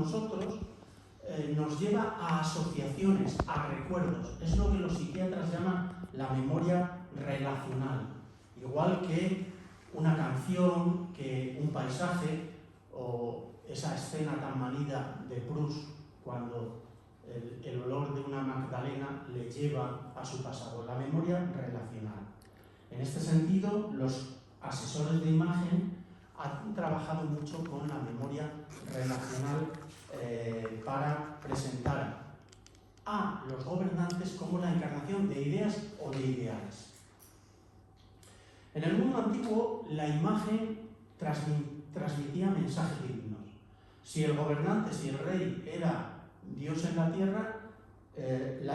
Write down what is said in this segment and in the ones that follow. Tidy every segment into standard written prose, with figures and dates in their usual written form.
nosotros nos lleva a asociaciones, a recuerdos. Es lo que los psiquiatras llaman la memoria relacional. Igual que una canción, que un paisaje o esa escena tan manida de Proust cuando el olor de una magdalena le lleva a su pasado. La memoria relacional. En este sentido, los asesores de imagen han trabajado mucho con la memoria relacional para presentar a los gobernantes como la encarnación de ideas o de ideales. En el mundo antiguo, la imagen transmitía mensajes divinos. Si el gobernante, si el rey era Dios en la tierra,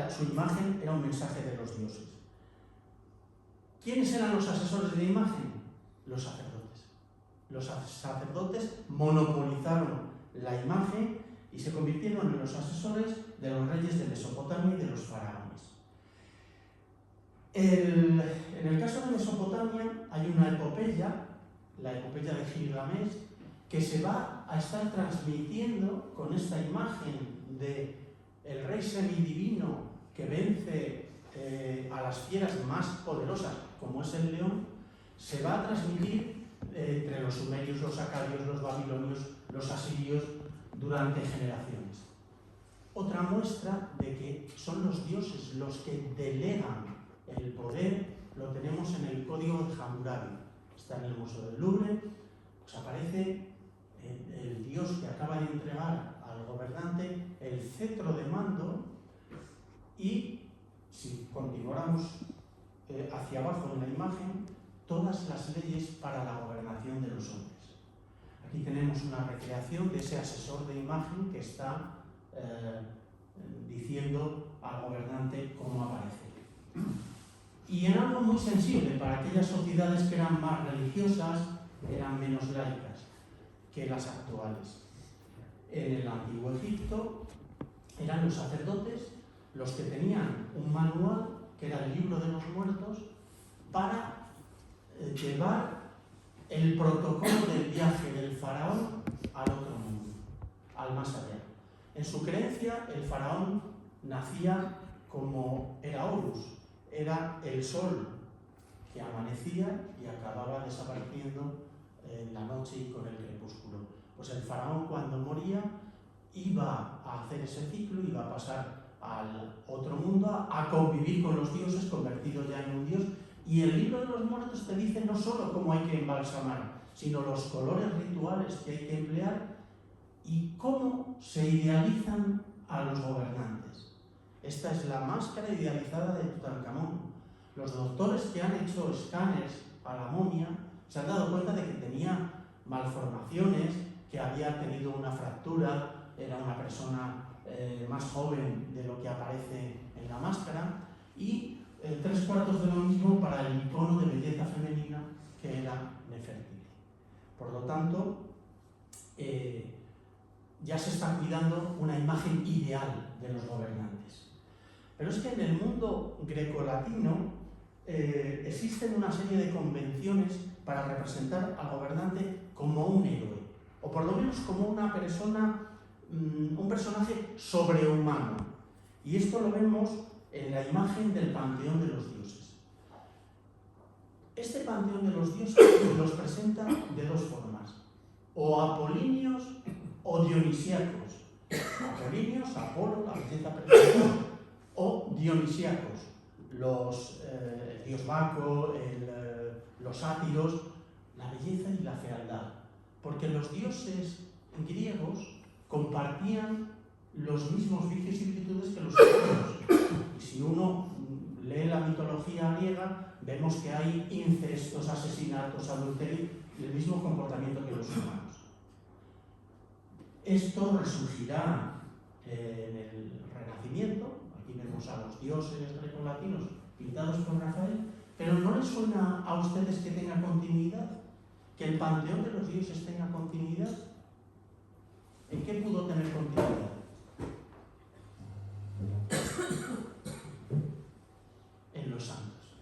su imagen era un mensaje de los dioses. ¿Quiénes eran los asesores de imagen? Los sacerdotes. Los sacerdotes monopolizaron la imagen y se convirtieron en los asesores de los reyes de Mesopotamia y de los faraones. En el caso de Mesopotamia hay una epopeya, la epopeya de Gilgamesh, que se va a estar transmitiendo con esta imagen de el rey semidivino que vence a las fieras más poderosas, como es el león, se va a transmitir entre los sumerios, los acadios, los babilonios, los asirios, durante generaciones. Otra muestra de que son los dioses los que delegan el poder lo tenemos en el Código de Hammurabi. Está en el Museo del Louvre, pues aparece el dios que acaba de entregar al gobernante el cetro de mando y, si continuáramos hacia abajo en la imagen, todas las leyes para la gobernación de los hombres. Aquí tenemos una recreación de ese asesor de imagen que está diciendo al gobernante cómo aparece. Y en algo muy sensible para aquellas sociedades que eran más religiosas, eran menos laicas que las actuales. En el antiguo Egipto eran los sacerdotes los que tenían un manual, que era el libro de los muertos, para llevar el protocolo del viaje del faraón al otro mundo, al más allá. En su creencia, el faraón nacía como era Horus, era el sol que amanecía y acababa desapareciendo en la noche y con el crepúsculo. Pues el faraón, cuando moría, iba a hacer ese ciclo, iba a pasar al otro mundo, a convivir con los dioses, convertido ya en un dios. Y el libro de los muertos te dice no solo cómo hay que embalsamar, sino los colores rituales que hay que emplear y cómo se idealizan a los gobernantes. Esta es la máscara idealizada de Tutankamón. Los doctores que han hecho escáneres a la momia se han dado cuenta de que tenía malformaciones, que había tenido una fractura, era una persona más joven de lo que aparece en la máscara, y 3/4 de lo mismo para el icono de belleza femenina que era Nefertiti. Por lo tanto, ya se está cuidando una imagen ideal de los gobernantes. Pero es que en el mundo grecolatino existen una serie de convenciones para representar al gobernante como un héroe, o por lo menos como una persona, un personaje sobrehumano. Y esto lo vemos en la imagen del panteón de los dioses. Este panteón de los dioses los presenta de dos formas, o apolíneos o dionisíacos. Apolíneos, Apolo, la belleza perfecta, o dionisíacos, el dios Baco, los sátiros, la belleza y la fealdad. Porque los dioses griegos compartían los mismos vicios y virtudes que los humanos. Y si uno lee la mitología griega, vemos que hay incestos, asesinatos, adulterio y el mismo comportamiento que los humanos. Esto resurgirá en el Renacimiento. Aquí vemos a los dioses grecolatinos pintados por Rafael, pero ¿no les suena a ustedes que tenga continuidad? ¿Que el panteón de los dioses tenga continuidad? ¿En qué pudo tener continuidad? En los santos.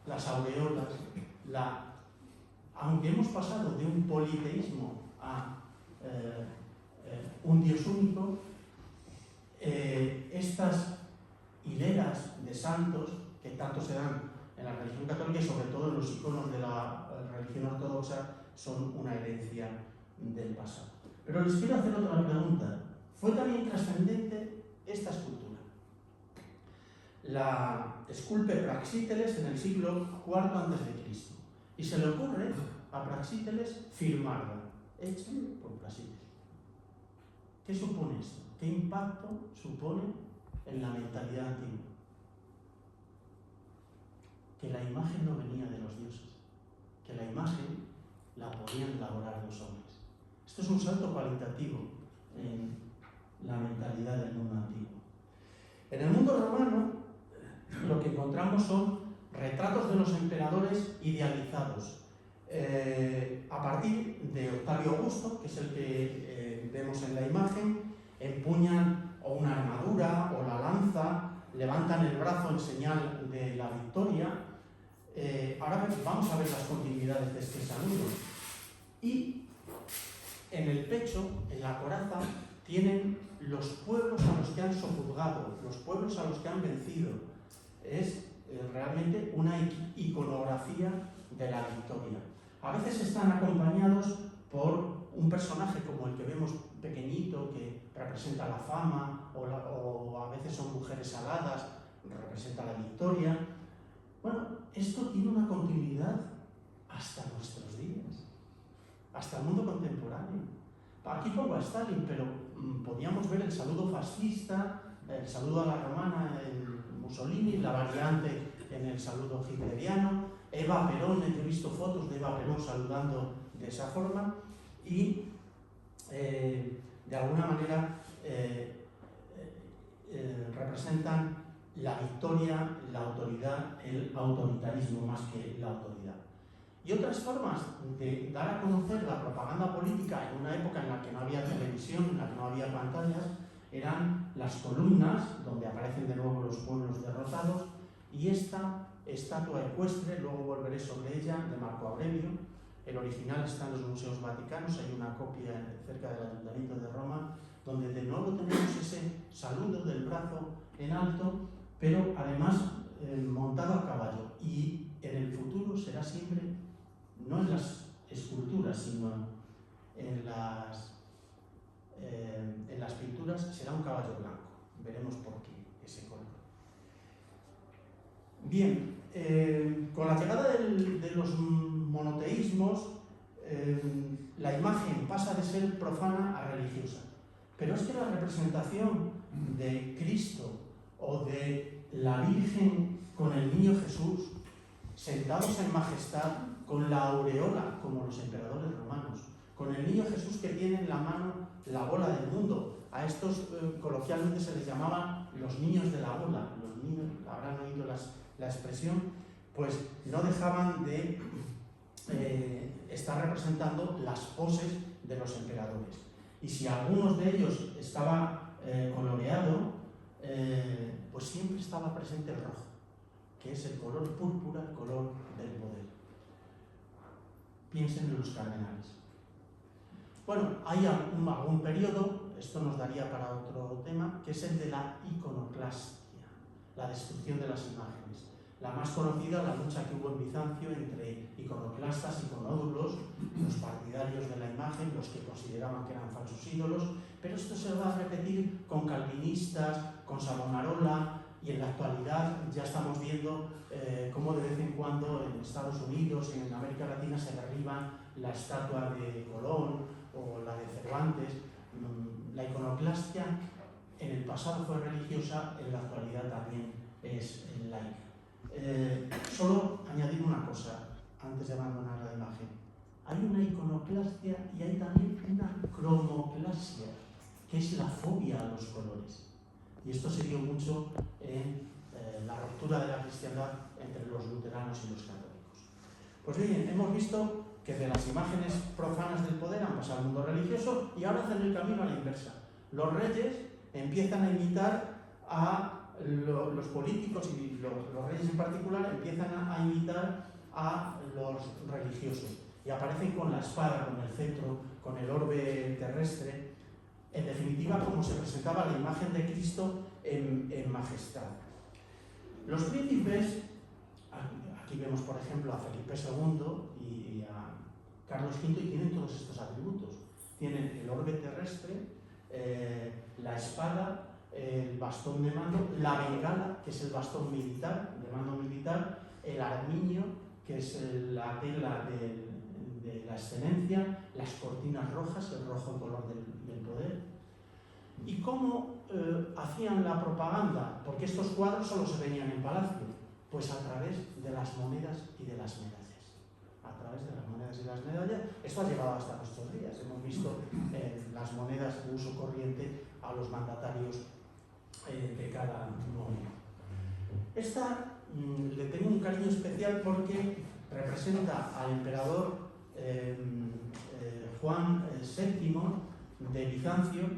Las aureolas, aunque hemos pasado de un politeísmo a un Dios único. Estas hileras de santos que tanto se dan en la religión católica y sobre todo en los iconos de la religión ortodoxa son una herencia del pasado. Pero les quiero hacer otra pregunta. ¿Fue también trascendente esta escultura? La esculpe Praxíteles en el siglo IV a.C. y se le ocurre a Praxíteles firmarla, hecha por Praxíteles. ¿Qué supone esto? ¿Qué impacto supone en la mentalidad antigua? Que la imagen no venía de los dioses, que la imagen la podían elaborar los hombres. Esto es un salto cualitativo en la mentalidad del mundo antiguo. En el mundo romano lo que encontramos son retratos de los emperadores idealizados. A partir de Octavio Augusto, que es el que vemos en la imagen, empuñan o una armadura o la lanza, levantan el brazo en señal de la victoria. Ahora vamos a ver las continuidades de este saludo. Y en el pecho, en la coraza, tienen los pueblos a los que han sojuzgado, los pueblos a los que han vencido. Es realmente una iconografía de la victoria. A veces están acompañados por un personaje como el que vemos pequeñito, que representa la fama, o a veces son mujeres aladas, representa la victoria. Bueno, esto tiene una continuidad hasta nuestros días, hasta el mundo contemporáneo. Aquí pongo a Stalin, pero podíamos ver el saludo fascista, el saludo a la romana en Mussolini, la variante en el saludo hitleriano, Eva Perón, he visto fotos de Eva Perón saludando de esa forma, y de alguna manera representan la victoria, la autoridad, el autoritarismo más que la autoridad. Y otras formas de dar a conocer la propaganda política en una época en la que no había televisión, en la que no había pantallas, eran las columnas, donde aparecen de nuevo los pueblos derrotados, y esta estatua ecuestre, luego volveré sobre ella, de Marco Aurelio. El original está en los museos vaticanos, hay una copia cerca del Ayuntamiento de Roma, donde de nuevo tenemos ese saludo del brazo en alto, pero además montado a caballo. Y en el futuro será siempre, no en las esculturas, sino en las pinturas, será un caballo blanco. Veremos por qué ese color. Bien, con la llegada de los monoteísmos, la imagen pasa de ser profana a religiosa. Pero es que la representación de Cristo o de la Virgen con el niño Jesús, sentados en majestad, con la aureola, como los emperadores romanos, con el niño Jesús que tiene en la mano la bola del mundo. A estos coloquialmente se les llamaba los niños de la bola. Los niños, habrán oído la expresión, pues no dejaban de estar representando las poses de los emperadores. Y si algunos de ellos estaba coloreado, pues siempre estaba presente el rojo, que es el color púrpura, el color del poder. Piensen en los cardenales. Bueno, hay algún periodo, esto nos daría para otro tema, que es el de la iconoclastia, la destrucción de las imágenes. La más conocida, la lucha que hubo en Bizancio entre iconoclastas, iconódulos, los partidarios de la imagen, los que consideraban que eran falsos ídolos, pero esto se va a repetir con calvinistas, con Savonarola, y en la actualidad ya estamos viendo cómo de vez en cuando en Estados Unidos y en América Latina se derriban la estatua de Colón o la de Cervantes. La iconoclastia en el pasado fue religiosa, en la actualidad también es laica. Solo añadir una cosa antes de abandonar la imagen. Hay una iconoclastia y hay también una cromoclasia, que es la fobia a los colores. Y esto se dio mucho en la ruptura de la cristiandad entre los luteranos y los católicos. Pues bien, hemos visto que de las imágenes profanas del poder han pasado al mundo religioso y ahora hacen el camino a la inversa. Los reyes empiezan a imitar a los políticos y los reyes en particular empiezan a imitar a los religiosos y aparecen con la espada, con el cetro, con el orbe terrestre. En definitiva, como se presentaba la imagen de Cristo en majestad. Los príncipes, aquí vemos por ejemplo a Felipe II y a Carlos V, y tienen todos estos atributos. Tienen el orbe terrestre, la espada, el bastón de mando, la bengala, que es el bastón militar, de mando militar, el armiño, que es la tela de la excelencia, las cortinas rojas, el rojo color del poder. ¿Y cómo hacían la propaganda? Porque estos cuadros solo se veían en palacio. Pues a través de las monedas y de las medallas. A través de las monedas y las medallas. Esto ha llegado hasta nuestros días. Hemos visto las monedas de uso corriente a los mandatarios de cada momento. Esta le tengo un cariño especial porque representa al emperador Juan VII de Bizancio,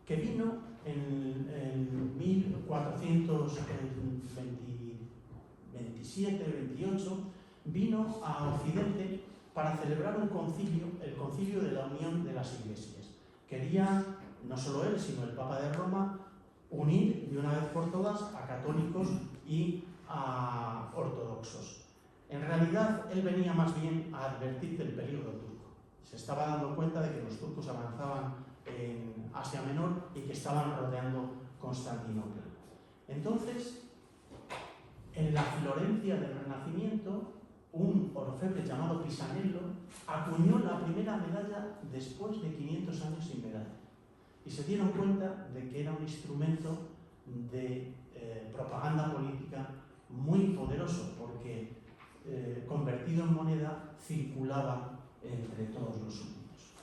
que vino en 1427-28, vino a Occidente para celebrar un concilio, el concilio de la unión de las iglesias. Quería, no solo él, sino el Papa de Roma, unir de una vez por todas a católicos y a ortodoxos. En realidad, él venía más bien a advertir del peligro turco. Se estaba dando cuenta de que los turcos avanzaban en Asia Menor y que estaban rodeando Constantinopla. Entonces, en la Florencia del Renacimiento, un orfebre llamado Pisanello acuñó la primera medalla después de 500 años sin medalla. Y se dieron cuenta de que era un instrumento de propaganda política muy poderoso, porque convertido en moneda circulaba entre todos los súbditos.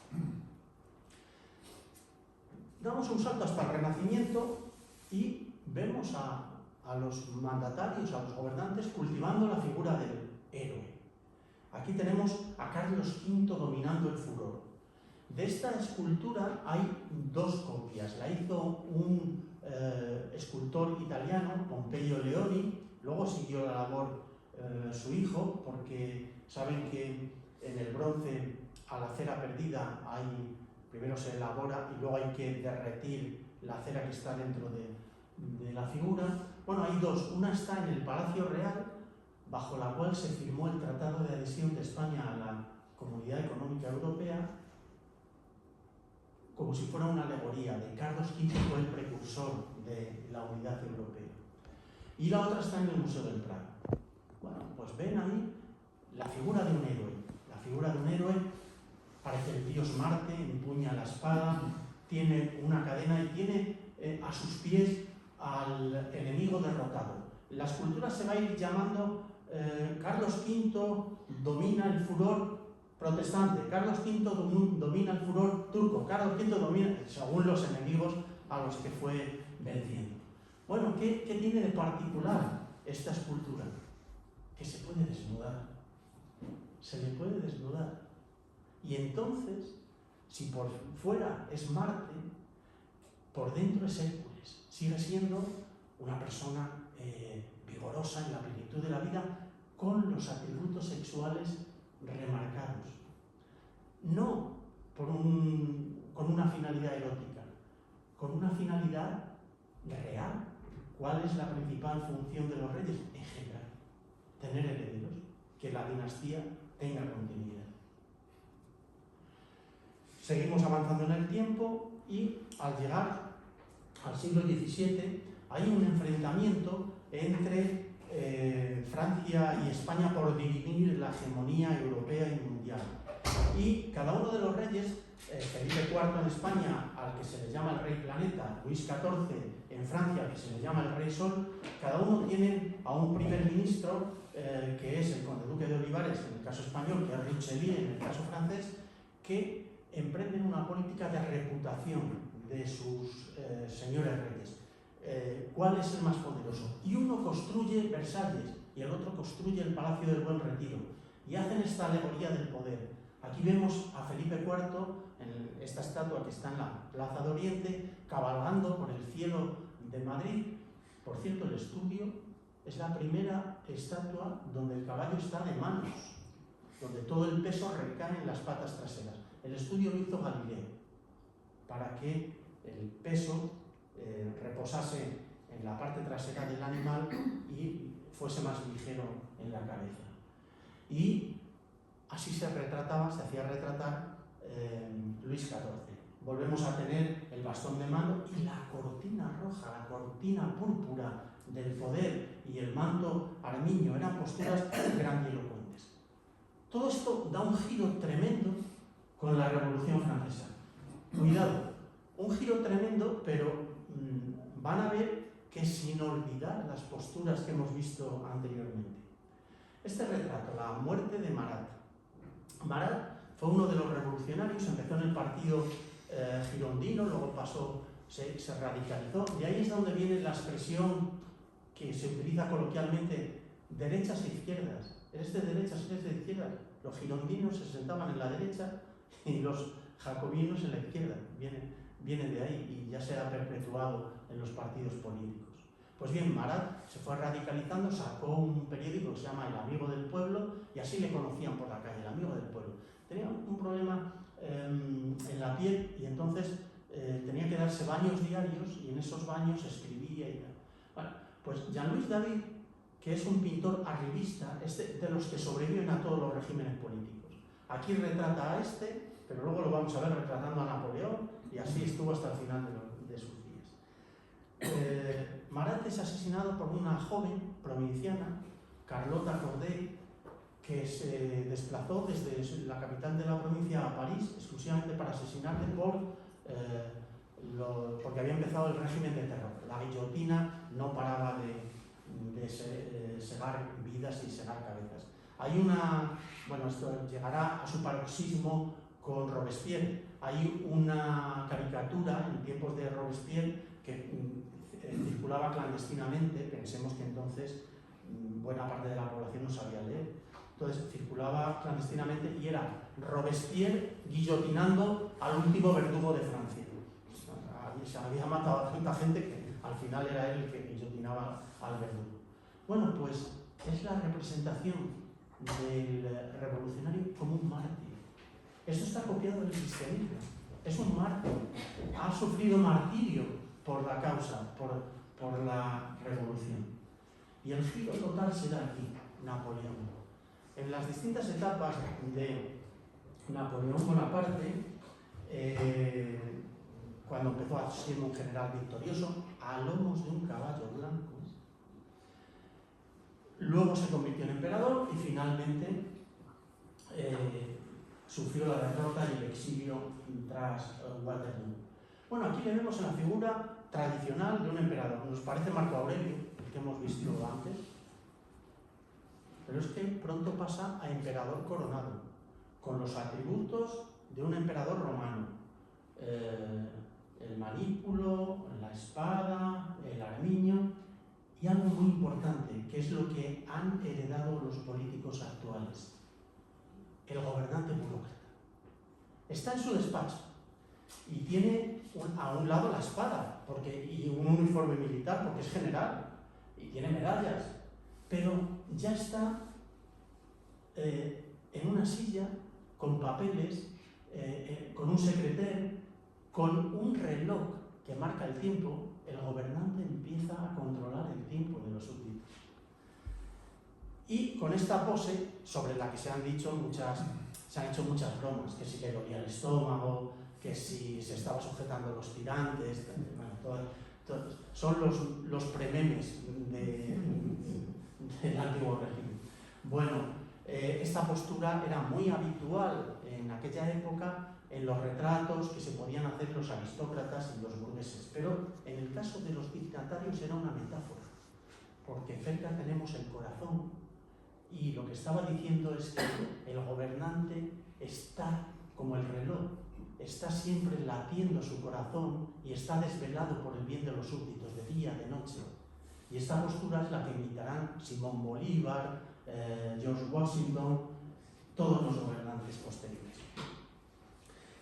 Damos un salto hasta el Renacimiento y vemos a los mandatarios, a los gobernantes, cultivando la figura del héroe. Aquí tenemos a Carlos V dominando el furor. De esta escultura hay dos copias. La hizo un escultor italiano, Pompeio Leoni, luego siguió la labor su hijo, porque saben que en el bronce, a la cera perdida, primero se elabora y luego hay que derretir la cera que está dentro de la figura. Bueno, hay dos. Una está en el Palacio Real, bajo la cual se firmó el Tratado de Adhesión de España a la Comunidad Económica Europea, como si fuera una alegoría de Carlos V, fue el precursor de la unidad europea. Y la otra está en el Museo del Prado. Bueno, pues ven ahí la figura de un héroe. La figura de un héroe, parece el dios Marte, empuña la espada, tiene una cadena y tiene a sus pies al enemigo derrotado. La escultura se va a ir llamando Carlos V domina el furor protestante, Carlos V domina el furor turco, Carlos V domina, según los enemigos a los que fue venciendo. Bueno, ¿qué tiene de particular esta escultura? Que se puede desnudar. Se le puede desnudar. Y entonces, si por fuera es Marte, por dentro es Hércules. Sigue siendo una persona vigorosa en la plenitud de la vida, con los atributos sexuales remarcados. No con una finalidad erótica, con una finalidad real. ¿Cuál es la principal función de los reyes? En general, tener herederos, que la dinastía tenga continuidad. Seguimos avanzando en el tiempo y al llegar al siglo XVII hay un enfrentamiento entre Francia y España por dividir la hegemonía europea y mundial. Y cada uno de los reyes, Felipe IV en España, al que se le llama el Rey Planeta, Luis XIV en Francia, que se le llama el Rey Sol, cada uno tiene a un primer ministro, que es el conde duque de Olivares, en el caso español, que es Richelieu en el caso francés, que emprenden una política de reputación de sus señores reyes. ¿Cuál es el más poderoso? Y uno construye Versalles y el otro construye el Palacio del Buen Retiro. Y hacen esta alegoría del poder. Aquí vemos a Felipe IV, en esta estatua que está en la Plaza de Oriente, cabalgando por el cielo de Madrid. Por cierto, el estudio es la primera estatua donde el caballo está de manos, donde todo el peso recae en las patas traseras. El estudio lo hizo Galileo, para que el peso reposase en la parte trasera del animal y fuese más ligero en la cabeza. Y así se hacía retratar Luis XIV. Volvemos a tener el bastón de mando y la cortina roja, la cortina púrpura del poder y el manto armiño eran posturas grandilocuentes. Todo esto da un giro tremendo con la Revolución Francesa. Cuidado, un giro tremendo, pero van a ver que sin olvidar las posturas que hemos visto anteriormente. Este retrato, la muerte de Marat. Marat fue uno de los revolucionarios, empezó en el partido girondino, luego pasó, se radicalizó. De ahí es donde viene la expresión que se utiliza coloquialmente, derechas e izquierdas. ¿Eres de derechas, eres de izquierdas? Los girondinos se sentaban en la derecha y los jacobinos en la izquierda. Viene de ahí y ya se ha perpetuado en los partidos políticos. Pues bien, Marat se fue radicalizando, sacó un periódico que se llama El Amigo del Pueblo y así le conocían por la calle, El Amigo del Pueblo. Tenía un problema en la piel y entonces tenía que darse baños diarios y en esos baños escribía y tal. Bueno, pues Jean-Louis David, que es un pintor arribista, es de los que sobreviven a todos los regímenes políticos. Aquí retrata a este, pero luego lo vamos a ver retratando a Napoleón y así estuvo hasta el final de sus días. Marat es asesinado por una joven provinciana, Carlota Corday, que se desplazó desde la capital de la provincia a París exclusivamente para asesinarle porque había empezado el régimen de terror. La guillotina no paraba de segar vidas y segar cabezas. Esto llegará a su paroxismo con Robespierre. Hay una caricatura en tiempos de Robespierre que circulaba clandestinamente. Pensemos que entonces buena parte de la población no sabía leer. Entonces circulaba clandestinamente y era Robespierre guillotinando al último verdugo de Francia. Se había matado a tanta gente que al final era él el que guillotinaba al verdugo. Bueno, pues es la representación del revolucionario como un mártir. Esto está copiado del cristianismo. Es un mártir. Ha sufrido martirio por la causa, por la revolución. Y el giro total se da aquí, Napoleón. En las distintas etapas de Napoleón Bonaparte, cuando empezó a ser un general victorioso, a lomos de un caballo blanco, luego se convirtió en emperador y finalmente sufrió la derrota y el exilio tras Waterloo. Bueno, aquí le vemos en la figura tradicional de un emperador. Nos parece Marco Aurelio, el que hemos visto antes, pero es que pronto pasa a emperador coronado, con los atributos de un emperador romano. El manípulo, la espada, el armiño y algo muy importante, que es lo que han heredado los políticos actuales, el gobernante burócrata. Está en su despacho y tiene a un lado la espada y un uniforme militar porque es general y tiene medallas, pero ya está en una silla con papeles, con un secretario, con un reloj que marca el tiempo. El gobernante empieza a controlar el tiempo de los súbditos. Y con esta pose, sobre la que se han hecho muchas bromas, que si le dolía el estómago, que si se estaba sujetando los tirantes, son los prememes del antiguo régimen. Bueno, esta postura era muy habitual en aquella época en los retratos que se podían hacer los aristócratas y los burgueses, pero en el caso de los dignatarios era una metáfora, porque cerca tenemos el corazón y lo que estaba diciendo es que el gobernante está como el reloj, está siempre latiendo su corazón y está desvelado por el bien de los súbditos, de día, de noche. Y esta postura es la que imitarán Simón Bolívar, George Washington, todos los gobernantes posteriores.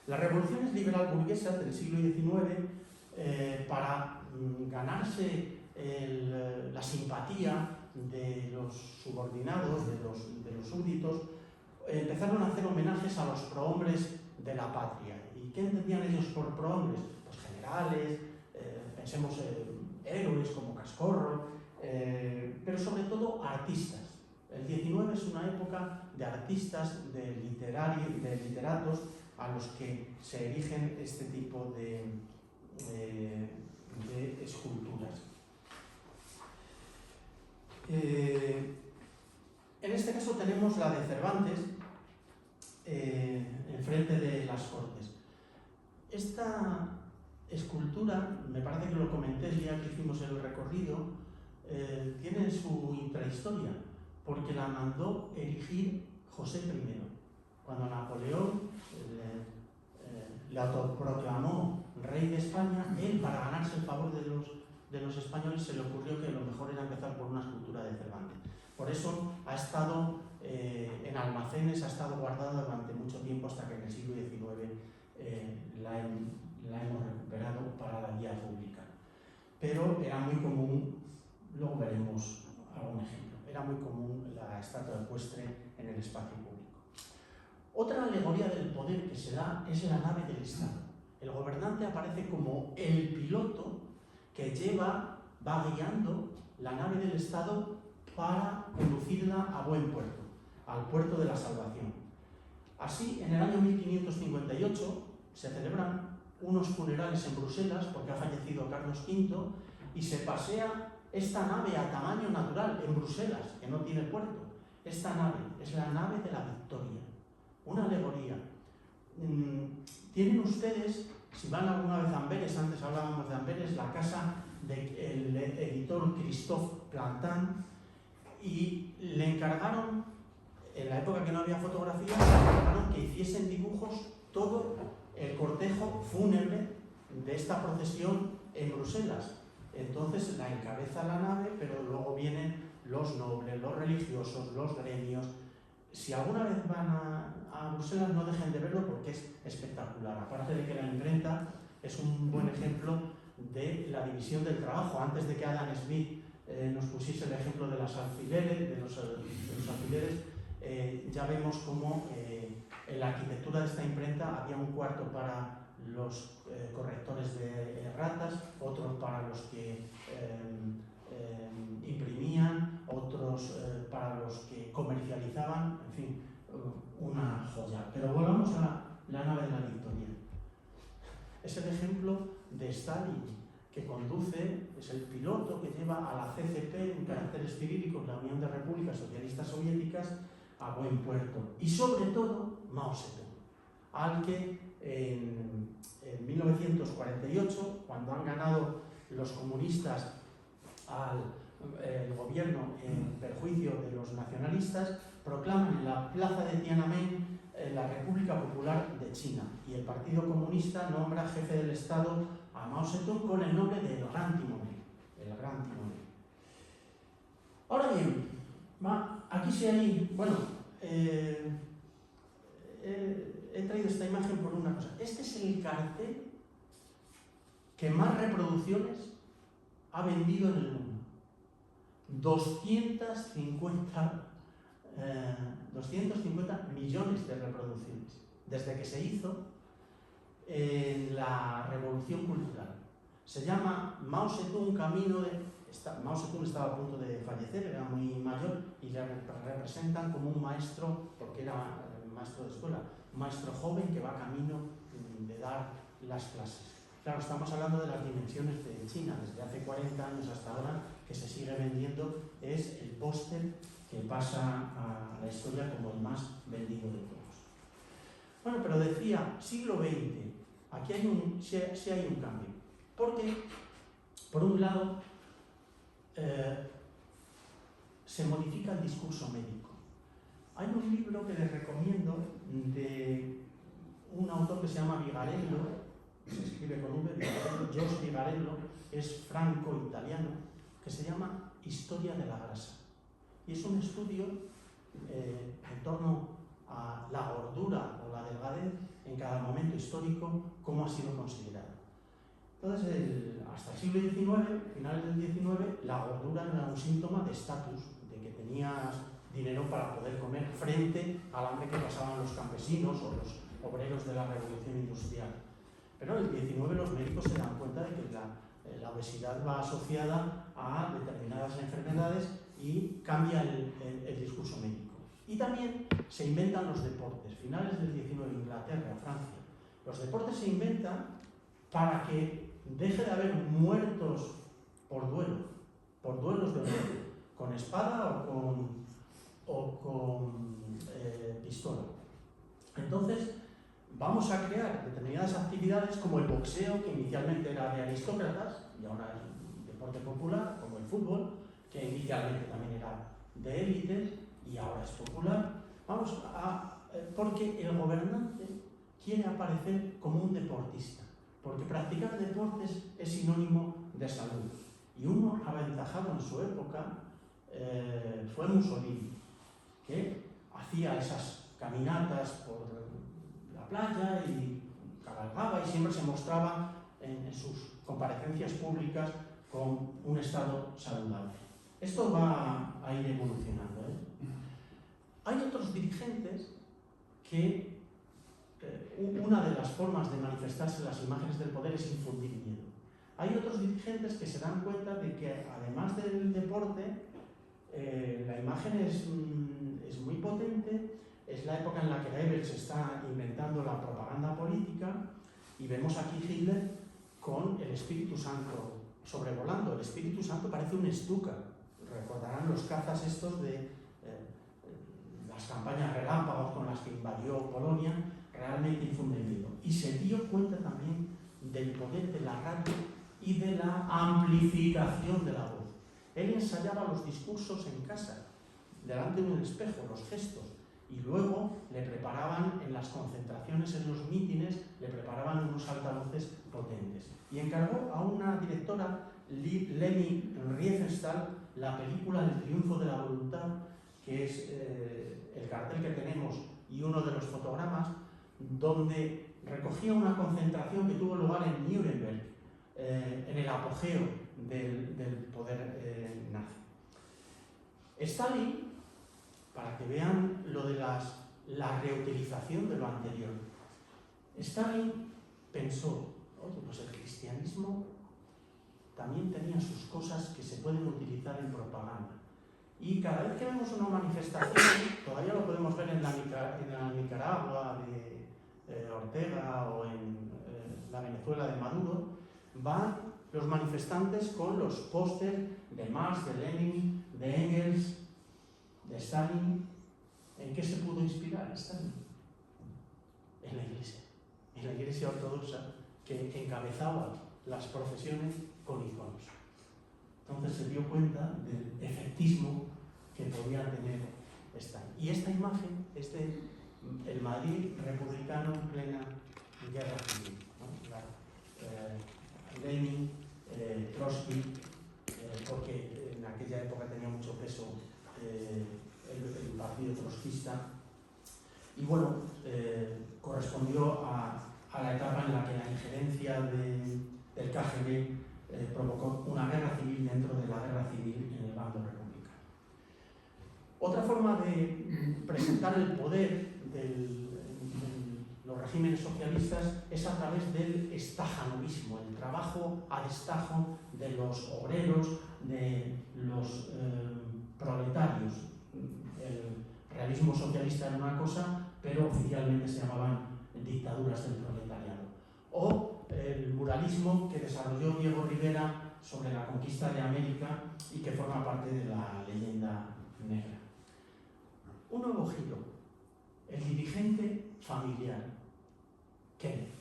Las revoluciones liberal burguesas del siglo XIX, para ganarse la simpatía de los subordinados, de los súbditos, empezaron a hacer homenajes a los prohombres de la patria. ¿Y qué entendían ellos por prohombres? Pues generales, pensemos héroes como Cascorro, pero sobre todo artistas. El 19 es una época de artistas, de literatos a los que se erigen este tipo de esculturas. En este caso tenemos la de Cervantes enfrente de las Cortes. Esta escultura, me parece que lo comenté el día que hicimos el recorrido, tiene su intrahistoria, porque la mandó erigir José I. Cuando Napoleón le autoproclamó rey de España, él, para ganarse el favor de los españoles, se le ocurrió que lo mejor era empezar por una escultura de Cervantes. Por eso ha estado en almacenes, ha estado guardada durante mucho tiempo, hasta que en el siglo XIX la hemos recuperado para la guía pública. Pero era muy común, luego veremos algún ejemplo, era muy común la estatua ecuestre en el espacio público. Otra alegoría del poder que se da es la nave del Estado. El gobernante aparece como el piloto que va guiando la nave del Estado para conducirla a buen puerto, al puerto de la salvación. Así, en el año 1558 se celebran unos funerales en Bruselas porque ha fallecido Carlos V y se pasea esta nave a tamaño natural en Bruselas, que no tiene puerto. Esta nave es la nave de la victoria, una alegoría. Tienen ustedes, si van alguna vez a Amberes, antes hablábamos de Amberes, la casa del editor Christophe Plantin, y le encargaron, en la época que no había fotografía, le encargaron que hiciesen dibujos todo el cortejo fúnebre de esta procesión en Bruselas. Entonces la encabeza la nave, pero luego vienen los nobles, los religiosos, los gremios. Si alguna vez van a Bruselas, no dejen de verlo porque es espectacular. Aparte de que la imprenta es un buen ejemplo de la división del trabajo. Antes de que Adam Smith nos pusiese el ejemplo de los alfileres, ya vemos cómo en la arquitectura de esta imprenta había un cuarto para los correctores de erratas, otros para los que imprimían, otros para los que comercializaban, en fin, una joya. Pero volvamos a la nave de la victoria. Es el ejemplo de Stalin, que conduce, es el piloto que lleva a la CCP en caracteres cirílicos, la Unión de Repúblicas Socialistas Soviéticas, a buen puerto. Y sobre todo, Mao Zedong, al que en 1948, cuando han ganado los comunistas al gobierno en perjuicio de los nacionalistas, proclaman en la plaza de Tiananmen la República Popular de China, y el Partido Comunista nombra jefe del Estado a Mao Zedong con el nombre de El Gran Timonel. El Gran Timonel. Ahora bien, aquí sí hay, bueno, he traído esta imagen por una cosa. Este es el cartel que más reproducciones ha vendido en el mundo. 250 millones de reproducciones desde que se hizo en la Revolución Cultural. Se llama Mao Zedong Camino de... Mao Zedong estaba a punto de fallecer, era muy mayor, y le representan como un maestro, porque era maestro de escuela, un maestro joven que va camino de dar las clases. Claro, estamos hablando de las dimensiones de China, desde hace 40 años hasta ahora, que se sigue vendiendo, es el póster que pasa a la historia como el más vendido de todos. Bueno, pero decía, siglo XX, aquí sí hay un cambio, porque, por un lado, se modifica el discurso médico. Hay un libro que les recomiendo de un autor que se llama Vigarello, se escribe con V, Jos Vigarello, es franco-italiano, que se llama Historia de la grasa. Y es un estudio en torno a la gordura o la delgadez en cada momento histórico, cómo ha sido considerado. Entonces, hasta el siglo XIX, finales del XIX, la gordura era un síntoma de estatus, de que tenías dinero para poder comer frente al hambre que pasaban los campesinos o los obreros de la Revolución Industrial. Pero en el 19 los médicos se dan cuenta de que la obesidad va asociada a determinadas enfermedades y cambia el discurso médico. Y también se inventan los deportes. Finales del 19, Inglaterra, Francia. Los deportes se inventan para que deje de haber muertos por duelos de muerte, con espada o con pistola. Entonces, vamos a crear determinadas actividades como el boxeo, que inicialmente era de aristócratas y ahora es un deporte popular, como el fútbol, que inicialmente también era de élites y ahora es popular. Porque el gobernante quiere aparecer como un deportista, porque practicar deportes es sinónimo de salud. Y uno aventajado en su época fue Mussolini, que hacía esas caminatas por la playa y cabalgaba y siempre se mostraba en sus comparecencias públicas con un estado saludable. Esto va a ir evolucionando, ¿eh? Hay otros dirigentes que una de las formas de manifestarse las imágenes del poder es infundir miedo. Hay otros dirigentes que se dan cuenta de que además del deporte, la imagen es muy potente. Es la época en la que Goebbels está inventando la propaganda política y vemos aquí Hitler con el Espíritu Santo sobrevolando. El Espíritu Santo parece un Stuka. Recordarán los cazas estos de las campañas relámpagos con las que invadió Polonia, realmente infunden miedo. Y se dio cuenta también del poder de la radio y de la amplificación de la voz. Él ensayaba los discursos en casa, delante de un espejo, los gestos, y luego le preparaban en las concentraciones, en los mítines, le preparaban unos altavoces potentes. Y encargó a una directora, Leni Riefenstahl, la película El triunfo de la voluntad, que es el cartel que tenemos y uno de los fotogramas, donde recogía una concentración que tuvo lugar en Nuremberg, en el apogeo del poder nazi. Stalin, para que vean lo de la reutilización de lo anterior, Stalin pensó, oye, pues el cristianismo también tenía sus cosas que se pueden utilizar en propaganda. Y cada vez que vemos una manifestación, todavía lo podemos ver en la Nicaragua de Ortega o en la Venezuela de Maduro, van los manifestantes con los pósters de Marx, de Lenin, de Engels, de Stalin. ¿En qué se pudo inspirar Stalin? En la iglesia ortodoxa, que encabezaba las procesiones con iconos. Entonces se dio cuenta del efectismo que podía tener Stalin. Y esta imagen es el Madrid republicano en plena guerra civil, ¿no? Lenin, Trotsky, porque en aquella época tenía mucho peso el partido trotskista. Y bueno, correspondió a la etapa en la que la injerencia del KGB provocó una guerra civil dentro de la guerra civil en el bando republicano. Otra forma de presentar el poder de los regímenes socialistas es a través del estajanovismo, el trabajo a destajo de los obreros, de los proletarios. El realismo socialista era una cosa, pero oficialmente se llamaban dictaduras del proletariado. O el muralismo que desarrolló Diego Rivera sobre la conquista de América y que forma parte de la leyenda negra. Un nuevo giro, el dirigente familiar, Kenneth,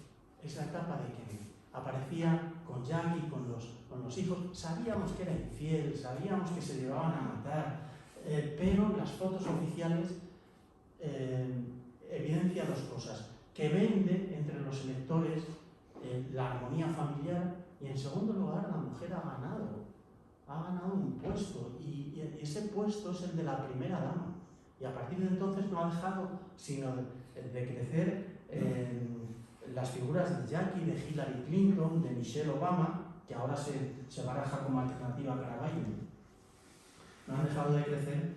es la etapa de Kenneth. Aparecía con Jackie, con los hijos, sabíamos que era infiel, sabíamos que se llevaban a matar, pero las fotos oficiales evidencian dos cosas: que vende entre los electores la armonía familiar, y en segundo lugar la mujer ha ganado un puesto, y ese puesto es el de la primera dama, y a partir de entonces no ha dejado sino de crecer las figuras de Jackie, de Hillary Clinton, de Michelle Obama, que ahora se baraja como alternativa para Biden. No han dejado de crecer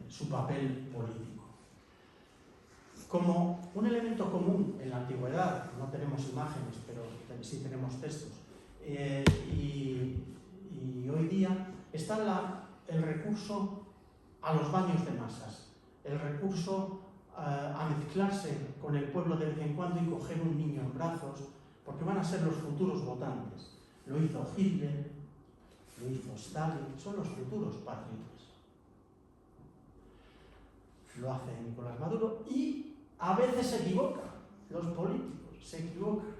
su papel político. como un elemento común en la antigüedad, no tenemos imágenes, pero sí tenemos textos, y hoy día está el recurso a los baños de masas, el recurso a mezclarse con el pueblo de vez en cuando y coger un niño en brazos, porque van a ser los futuros votantes. Lo hizo Hitler, lo hizo Stalin, son los futuros patriotas. Lo hace Nicolás Maduro y a veces se equivoca, los políticos se equivocan.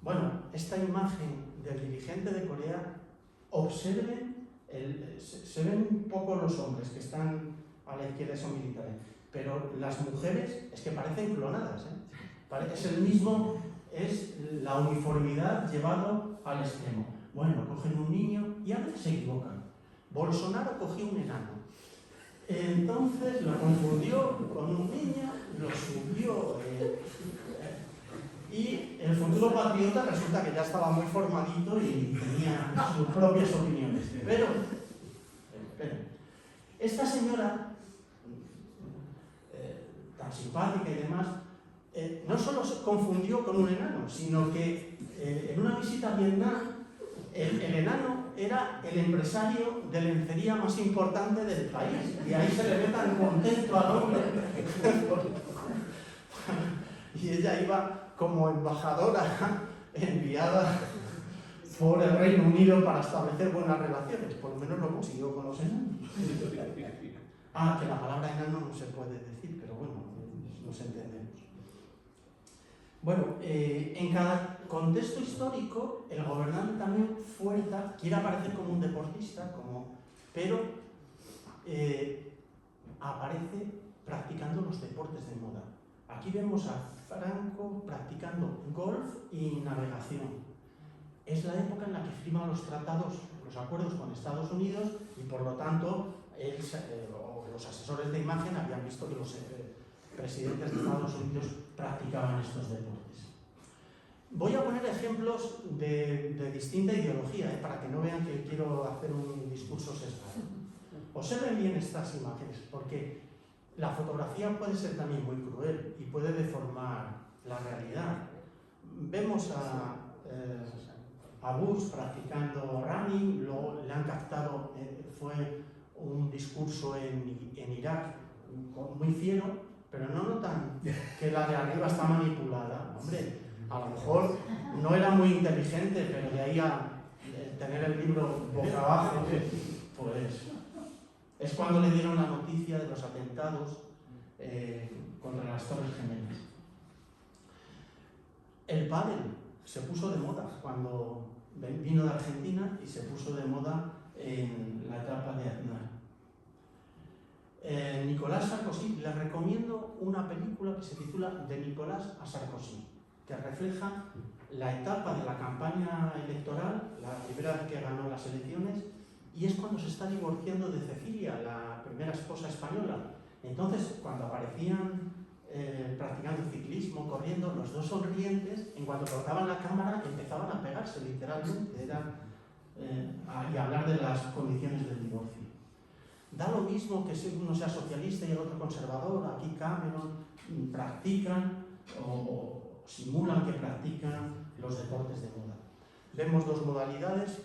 Bueno, esta imagen del dirigente de Corea, observen, se ven un poco los hombres que están a la izquierda, son militares, pero las mujeres es que parecen clonadas, es el mismo, es la uniformidad llevado al extremo. Bueno, cogen un niño y a veces se equivocan. Bolsonaro cogió un enano. Entonces lo confundió con un niño, lo subió y el futuro patriota resulta que ya estaba muy formadito y tenía sus propias opiniones. Pero, esta señora, tan simpática y demás, no solo se confundió con un enano, sino que en una visita a Vietnam, el enano era el empresario de lencería más importante del país, y ahí se le ve tan contento al hombre. Y ella iba como embajadora enviada por el Reino Unido para establecer buenas relaciones, por lo menos lo consiguió con los enanos. Que la palabra enano no se puede decir, pero bueno, nos entendemos. Bueno, en cada contexto histórico, el gobernante también fuerza, quiere aparecer como un deportista, pero aparece practicando los deportes de moda. Aquí vemos a Franco practicando golf y navegación. Es la época en la que firma los tratados, los acuerdos con Estados Unidos, y por lo tanto los asesores de imagen habían visto que los presidentes de Estados Unidos practicaban estos deportes. Voy a poner ejemplos de distinta ideología, para que no vean que quiero hacer un discurso sesgado. Observen bien estas imágenes, porque la fotografía puede ser también muy cruel y puede deformar la realidad. Vemos a Bush practicando running, luego le han captado, fue un discurso en Irak muy fiero, pero no notan que la de arriba está manipulada. Hombre, a lo mejor no era muy inteligente, pero de ahí a tener el libro boca abajo, pues es cuando le dieron la noticia de los atentados contra las Torres Gemelas. El pádel se puso de moda cuando vino de Argentina y se puso de moda en la etapa de Aznar. Nicolás Sarkozy, les recomiendo una película que se titula De Nicolás a Sarkozy, que refleja la etapa de la campaña electoral, la primera vez que ganó las elecciones, y es cuando se está divorciando de Cecilia, la primera esposa española. Entonces, cuando aparecían practicando ciclismo, corriendo, los dos sonrientes, en cuanto colocaban la cámara, empezaban a pegarse literalmente, y a hablar de las condiciones del divorcio. Da lo mismo que si uno sea socialista y el otro conservador. Aquí Cameron practican o simulan que practican los deportes de moda. Vemos dos modalidades,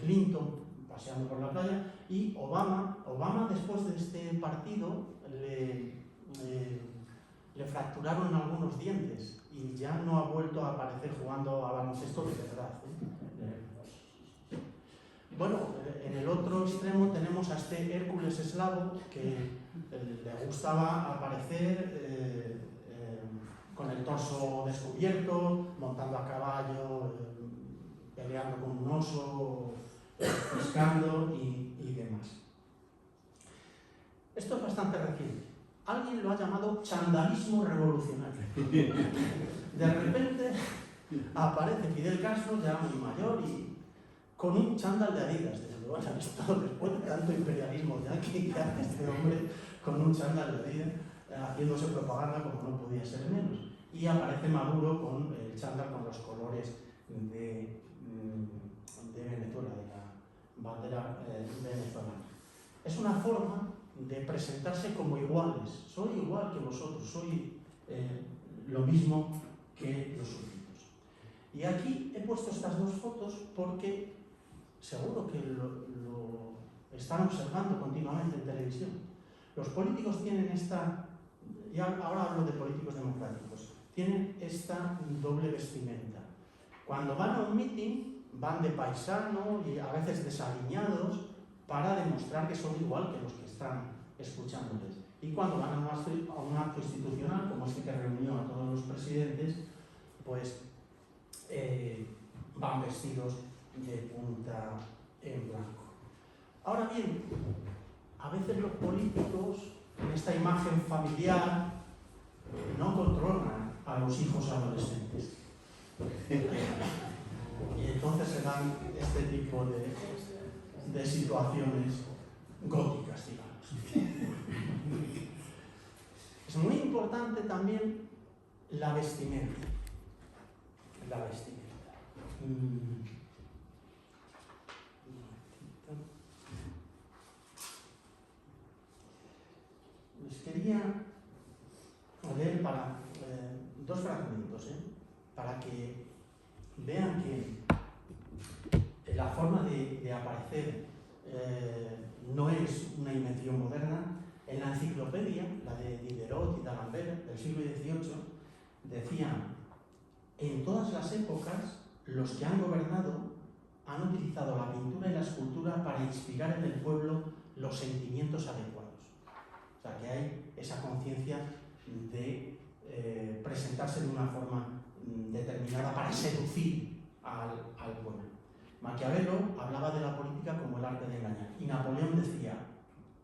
Clinton paseando por la playa y Obama después de este partido le fracturaron algunos dientes y ya no ha vuelto a aparecer jugando a baloncesto de verdad. Bueno, en el otro extremo tenemos a este Hércules eslavo que le gustaba aparecer con el torso descubierto, montando a caballo, peleando con un oso, pescando y demás. Esto es bastante reciente. Alguien lo ha llamado chandalismo revolucionario. De repente aparece Fidel Castro, ya muy mayor, y con un chándal de Adidas. Después de tanto imperialismo yanqui, que hace este hombre con un chándal de Adidas, haciéndose propaganda como no podía ser menos. Y aparece Maduro con el chándal con los colores de Venezuela, de la bandera venezolana. Es una forma de presentarse como iguales. Soy igual que vosotros, soy lo mismo que los súbditos. Y aquí he puesto estas dos fotos porque seguro que lo están observando continuamente en televisión. Los políticos tienen esta, y ahora hablo de políticos democráticos, tienen esta doble vestimenta. Cuando van a un mitin, van de paisano y a veces desaliñados para demostrar que son igual que los que están escuchándoles. Y cuando van a un acto institucional, como este que reunió a todos los presidentes, pues van vestidos de punta en blanco. Ahora bien, a veces los políticos, en esta imagen familiar, no controlan a los hijos adolescentes. Y entonces se dan este tipo de situaciones góticas, digamos. Es muy importante también la vestimenta. La vestimenta. Les quería leer dos fragmentos, para que vean que la forma de aparecer no es una invención moderna. En la enciclopedia, la de Diderot y d'Alembert del siglo XVIII, decían: en todas las épocas, los que han gobernado han utilizado la pintura y la escultura para inspirar en el pueblo los sentimientos adecuados. O sea, que hay esa conciencia de presentarse de una forma determinada para seducir al pueblo. Maquiavelo hablaba de la política como el arte de engañar. Y Napoleón decía: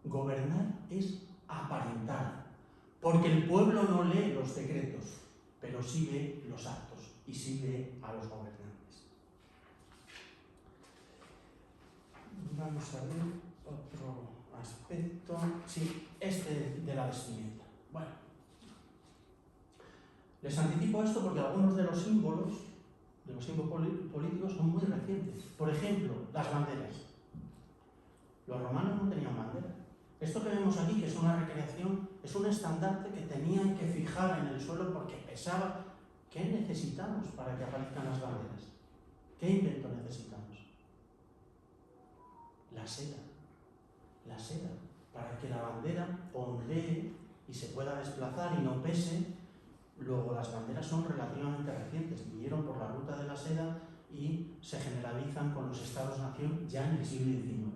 gobernar es aparentar, porque el pueblo no lee los decretos, pero sí ve los actos y sí ve a los gobernantes. Vamos a ver otro aspecto. Sí, este de la vestimenta. Bueno, les anticipo esto porque algunos de los símbolos políticos son muy recientes. Por ejemplo, las banderas. Los romanos no tenían bandera. Esto que vemos aquí, que es una recreación, es un estandarte que tenían que fijar en el suelo porque pesaba. ¿Qué necesitamos para que aparezcan las banderas? ¿Qué invento necesitamos? La seda. La seda. Para que la bandera ondee y se pueda desplazar y no pese. Luego, las banderas son relativamente recientes. Vinieron por la ruta de la seda y se generalizan con los estados-nación ya en el siglo XIX.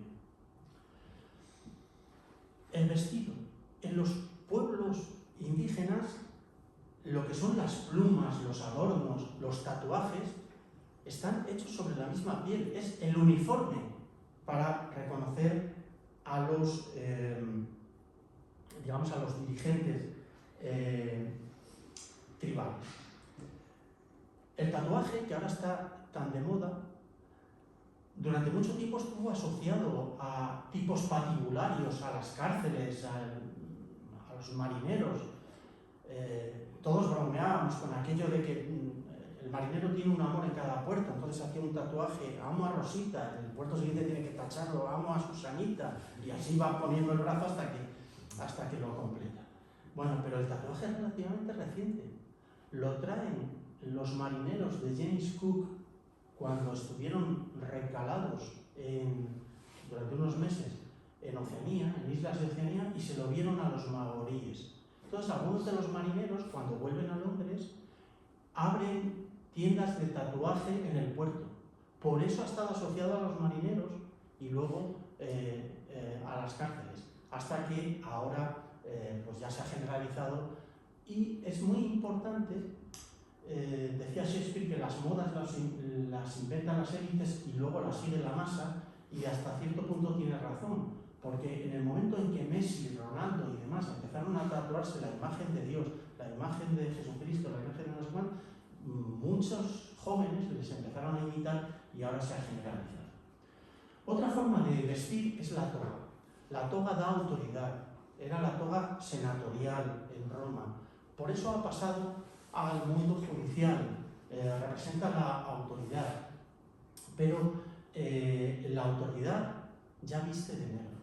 El vestido. En los pueblos indígenas, lo que son las plumas, los adornos, los tatuajes, están hechos sobre la misma piel. Es el uniforme para reconocer a los, a los dirigentes tribales. El tatuaje, que ahora está tan de moda, durante mucho tiempo estuvo asociado a tipos patibularios, a las cárceles, a los marineros. Todos bromeábamos con aquello de que el marinero tiene un amor en cada puerto, entonces hacía un tatuaje: amo a Rosita, en el puerto siguiente tiene que tacharlo, amo a Susanita, y así va poniendo el brazo hasta que lo completa. Bueno, pero el tatuaje es relativamente reciente. Lo traen los marineros de James Cook cuando estuvieron recalados durante unos meses en Oceanía, en islas de Oceanía, y se lo vieron a los maoríes. Entonces, algunos de los marineros, cuando vuelven a Londres, abren tiendas de tatuaje en el puerto. Por eso ha estado asociado a los marineros y luego a las cárceles, hasta que ahora pues ya se ha generalizado. Y es muy importante, decía Shakespeare, que las modas las inventan las élites y luego las sigue la masa, y hasta cierto punto tiene razón, porque en el momento en que Messi, Ronaldo y demás empezaron a tatuarse la imagen de Dios, la imagen de Jesucristo, la imagen de Juan, muchos jóvenes les empezaron a imitar y ahora se ha generalizado. Otra forma de vestir es la toga. La toga da autoridad. Era la toga senatorial en Roma. Por eso ha pasado al mundo judicial. Representa la autoridad. Pero la autoridad ya viste de negro.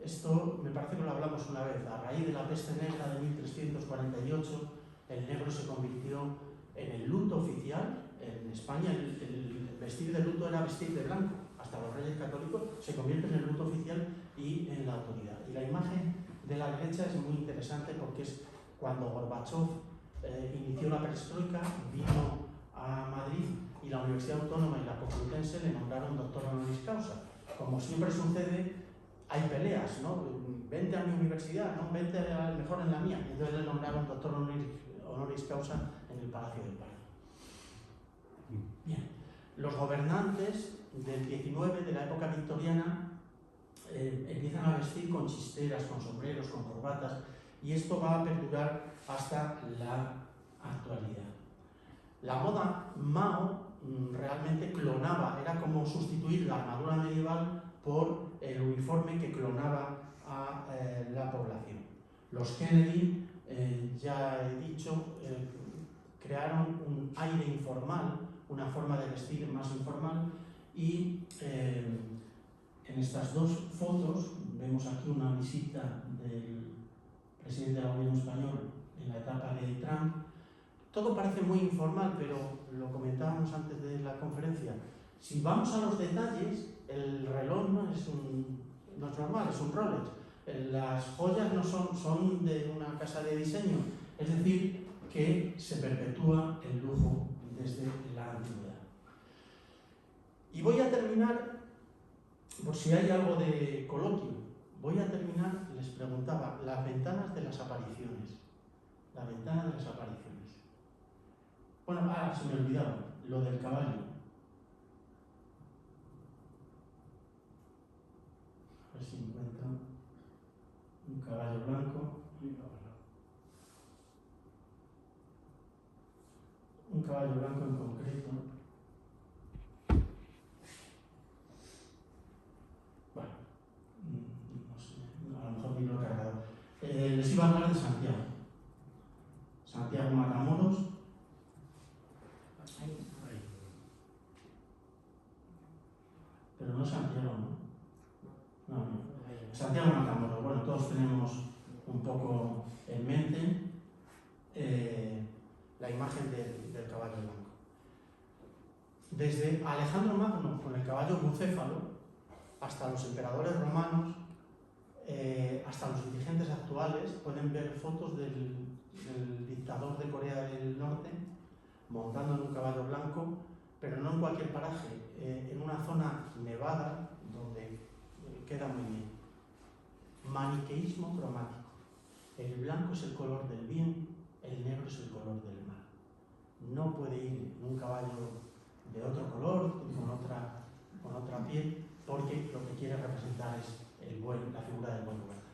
Esto me parece que lo hablamos una vez. A raíz de la peste negra de 1348, el negro se convirtió en el luto oficial. En España el vestir de luto era vestir de blanco. Hasta los reyes católicos se convierte en el luto oficial y en la autoridad. Y la imagen de la derecha es muy interesante porque es cuando Gorbachov inició la perestroika, vino a Madrid y la Universidad Autónoma y la Complutense le nombraron doctor honoris causa. Como siempre sucede, hay peleas, ¿no? Vente a mi universidad, ¿no? Vente mejor en la mía. Entonces le nombraron doctor honoris causa en el Palacio del Pardo. Bien, los gobernantes del 19, de la época victoriana, empiezan a vestir con chisteras, con sombreros, con corbatas, y esto va a perdurar hasta la actualidad. La moda Mao realmente clonaba, era como sustituir la armadura medieval por el uniforme que clonaba a la población. Los Kennedy, ya he dicho, crearon un aire informal, una forma de vestir más informal, y en estas dos fotos vemos aquí una visita del presidente del gobierno español en la etapa de Trump. Todo parece muy informal, pero lo comentábamos antes de la conferencia. Si vamos a los detalles, el reloj no es normal, es un Rolex. Las joyas no son de una casa de diseño, es decir, que se perpetúa el lujo desde la antigüedad. Y voy a terminar, por si hay algo de coloquio, les preguntaba, las ventanas de las apariciones. La ventana de las apariciones. Bueno, se me olvidaba, lo del caballo. A ver si encuentro un caballo blanco. Un caballo blanco en concreto. Bueno, no sé, a lo mejor ni lo he cargado. Les iba a hablar de Santiago. Santiago Matamoros. Pero no Santiago, ¿no? No. Santiago Matamoros. Bueno, todos tenemos un poco en mente la imagen del caballo blanco. Desde Alejandro Magno con el caballo bucéfalo hasta los emperadores romanos, hasta los dirigentes actuales, pueden ver fotos del dictador de Corea del Norte montando en un caballo blanco, pero no en cualquier paraje, en una zona nevada donde queda muy bien. Maniqueísmo cromático. El blanco es el color del bien, el negro es el color del mal. No puede ir en un caballo de otro color, con otra piel, porque lo que quiere representar es la figura del buen gobernante.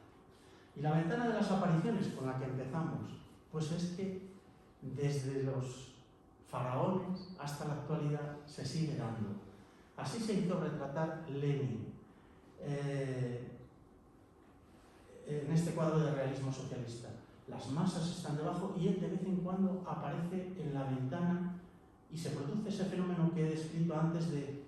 Y la ventana de las apariciones con la que empezamos, pues es que desde los faraones hasta la actualidad se sigue dando. Así se hizo retratar Lenin en este cuadro de realismo socialista. Las masas están debajo y él de vez en cuando aparece en la ventana y se produce ese fenómeno que he descrito antes de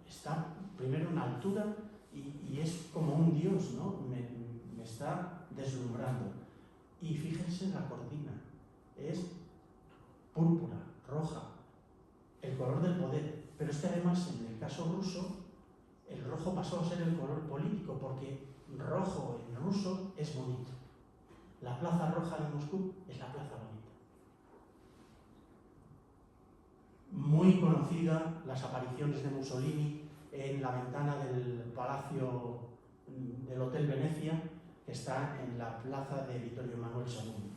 está primero en altura y es como un dios, ¿no? Me está deslumbrando. Y fíjense en la cortina, es púrpura, roja, el color del poder. Pero es que además en el caso ruso, el rojo pasó a ser el color político, porque rojo en ruso es bonito. La Plaza Roja de Moscú es la plaza bonita. Muy conocida las apariciones de Mussolini en la ventana del Palacio del Hotel Venecia, que está en la plaza de Vittorio Emanuele II.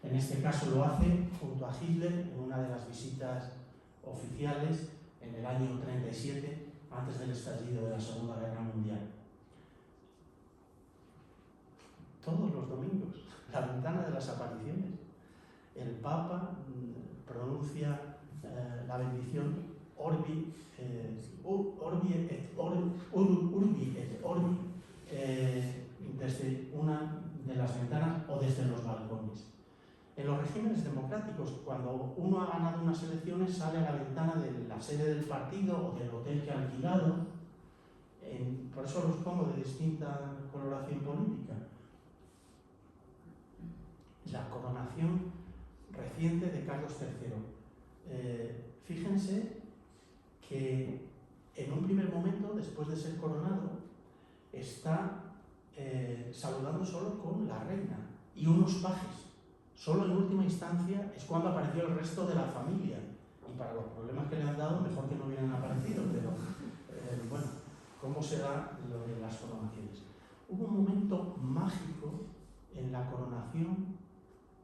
En este caso lo hace junto a Hitler en una de las visitas oficiales en el año 37, antes del estallido de la Segunda Guerra Mundial. Todos los domingos, la ventana de las apariciones. El Papa pronuncia la bendición Urbi et Orbi desde una de las ventanas o desde los balcones. En los regímenes democráticos, cuando uno ha ganado unas elecciones, sale a la ventana de la sede del partido o del hotel que ha alquilado por eso los pongo de distinta coloración política. La coronación reciente de Carlos III. Fíjense que en un primer momento, después de ser coronado, está saludando solo con la reina y unos pajes. Solo en última instancia es cuando apareció el resto de la familia. Y para los problemas que le han dado, mejor que no hubieran aparecido, pero bueno, ¿cómo será lo de las coronaciones? Hubo un momento mágico en la coronación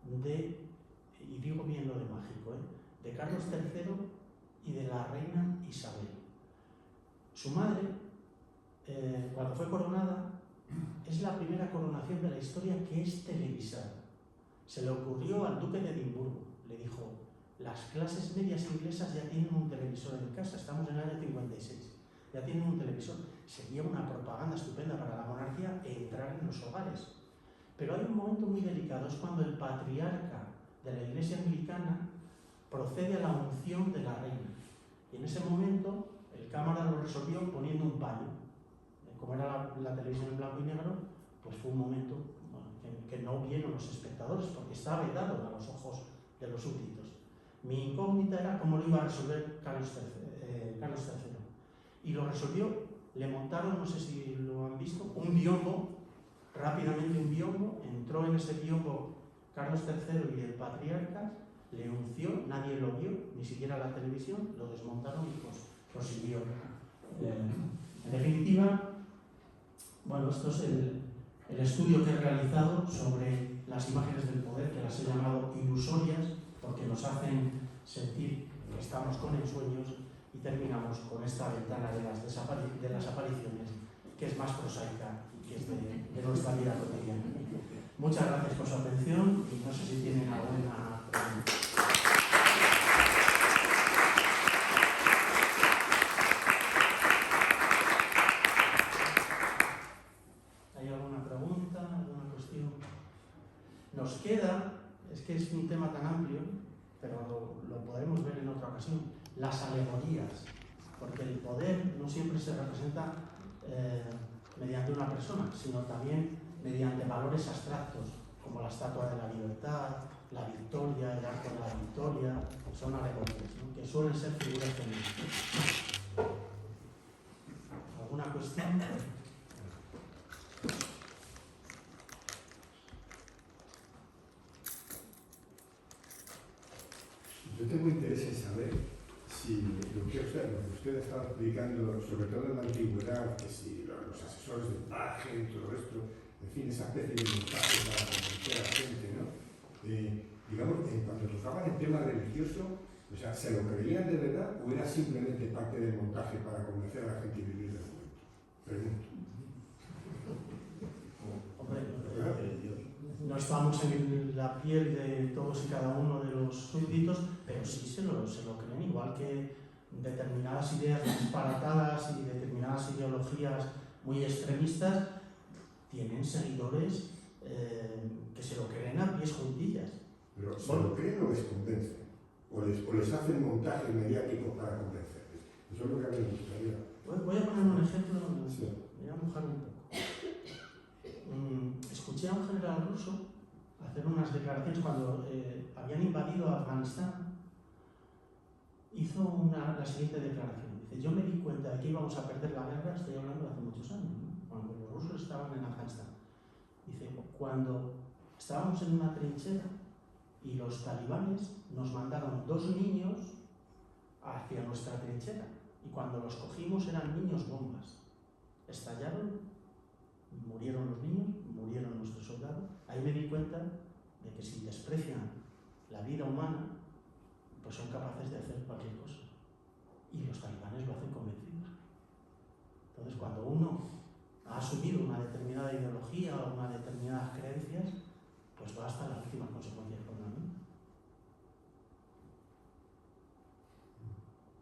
y digo bien lo de mágico, de Carlos III y de la reina Isabel. Su madre, cuando fue coronada, es la primera coronación de la historia que es televisada. Se le ocurrió al duque de Edimburgo, le dijo: las clases medias inglesas ya tienen un televisor en casa, estamos en el año 56, ya tienen un televisor. Sería una propaganda estupenda para la monarquía entrar en los hogares. Pero hay un momento muy delicado, es cuando el patriarca de la Iglesia Anglicana procede a la unción de la reina. Y en ese momento el Cámara lo resolvió poniendo un paño. Como era la televisión en blanco y negro, pues fue un momento que no vieron los espectadores porque estaba vedado a los ojos de los súbditos. Mi incógnita era cómo lo iba a resolver Carlos III. Y lo resolvió, le montaron, no sé si lo han visto, un biombo, rápidamente un biombo, entró en ese biombo Carlos III y el patriarca, le unció, nadie lo vio, ni siquiera la televisión, lo desmontaron y pues prosiguió. En definitiva, bueno, esto es el estudio que he realizado sobre las imágenes del poder, que las he llamado ilusorias, porque nos hacen sentir que estamos con ensueños, y terminamos con esta ventana de las apariciones, que es más prosaica y que es de nuestra vida cotidiana. Muchas gracias por su atención y no sé si tienen alguna pregunta. ¿Hay alguna pregunta, alguna cuestión? Nos queda, es que es un tema tan amplio, pero lo podremos ver en otra ocasión, las alegorías, porque el poder no siempre se representa mediante una persona, sino también mediante valores abstractos, como la Estatua de la Libertad, la Victoria, el Arco de la Victoria, son alegorías, ¿no?, que suelen ser figuras femeninas. ¿Alguna cuestión? Yo tengo interés en saber si lo que usted estaba explicando, sobre todo en la antigüedad, que si los asesores de imagen, todo esto, en fin, esa especie de montaje para convencer a la gente, ¿no? Digamos, cuando tocaban el tema religioso, o sea, ¿se lo creían de verdad o era simplemente parte del montaje para convencer a la gente y vivir del momento? Pregunto. No estamos en la piel de todos y cada uno de los súbditos, pero sí se lo creen, igual que determinadas ideas disparatadas y determinadas ideologías muy extremistas tienen seguidores que se lo creen a pies juntillas. ¿Pero se lo creen o les convencen? ¿O les hacen montaje mediático para convencerles? Eso es lo que a mí me gustaría. Voy a poner un ejemplo, Sí. voy a mojar un poco. Escuché a un general ruso hacer unas declaraciones cuando habían invadido Afganistán. Hizo la siguiente declaración. Dice: yo me di cuenta de que íbamos a perder la guerra, estoy hablando de hace muchos años, ¿no?, cuando los rusos estaban en Afganistán. Dice: cuando estábamos en una trinchera y los talibanes nos mandaron 2 niños hacia nuestra trinchera, y cuando los cogimos eran niños bombas. Estallaron, murieron los niños, murieron nuestros soldados. Ahí me di cuenta de que si desprecian la vida humana, pues son capaces de hacer cualquier cosa. Y los talibanes lo hacen convencidos. Entonces, cuando uno ha asumido una determinada ideología o unas determinadas creencias, pues va hasta las últimas consecuencias por la misma.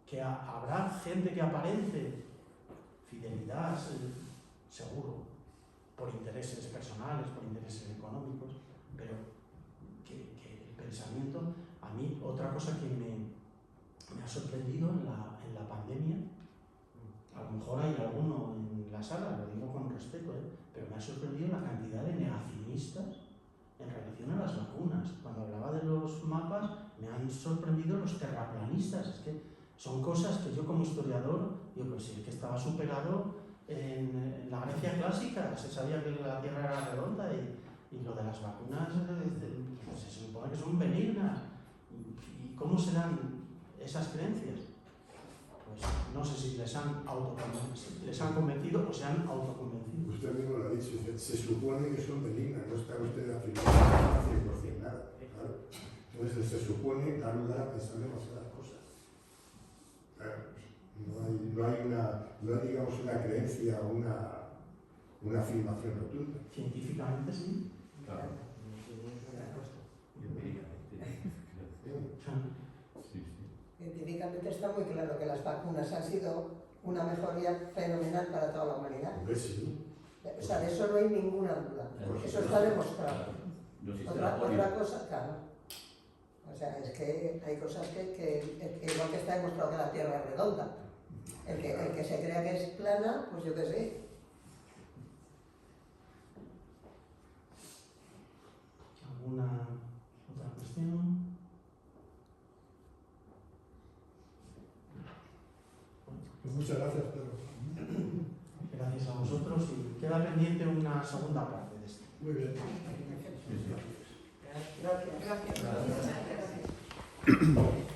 Que habrá gente que aparente fidelidad, seguro, por intereses personales, por intereses económicos, pero que el pensamiento, a mí otra cosa que me ha sorprendido en la pandemia, a lo mejor hay alguno en la la sala, lo digo con respeto, pero me ha sorprendido la cantidad de negacionistas en relación a las vacunas. Cuando hablaba de los mapas, me han sorprendido los terraplanistas. Es que son cosas que yo como historiador, digo, pues sí, que estaba superado en la Grecia clásica, se sabía que la Tierra era redonda y lo de las vacunas pues se supone que son benignas. ¿Y cómo se dan esas creencias? Pues no sé si les han convencido o se han autoconvencido. Usted mismo lo ha dicho, se supone que son benignas, no está usted afirmando 100% nada. Claro. Entonces se supone da lugar a pensar demasiadas cosas. Claro, no hay digamos una creencia o una afirmación rotunda. Científicamente sí. Claro. Científicamente está muy claro que las vacunas han sido una mejoría fenomenal para toda la humanidad. Sí. O sea, de eso no hay ninguna duda. Eso está demostrado. Otra cosa, claro. O sea, es que hay cosas que igual que está demostrado que la Tierra es redonda. El que se crea que es plana, pues yo qué sé. ¿Alguna otra cuestión? Pues muchas gracias, Pedro. Gracias a vosotros y queda pendiente una segunda parte de esto. Muy bien. Gracias. Gracias.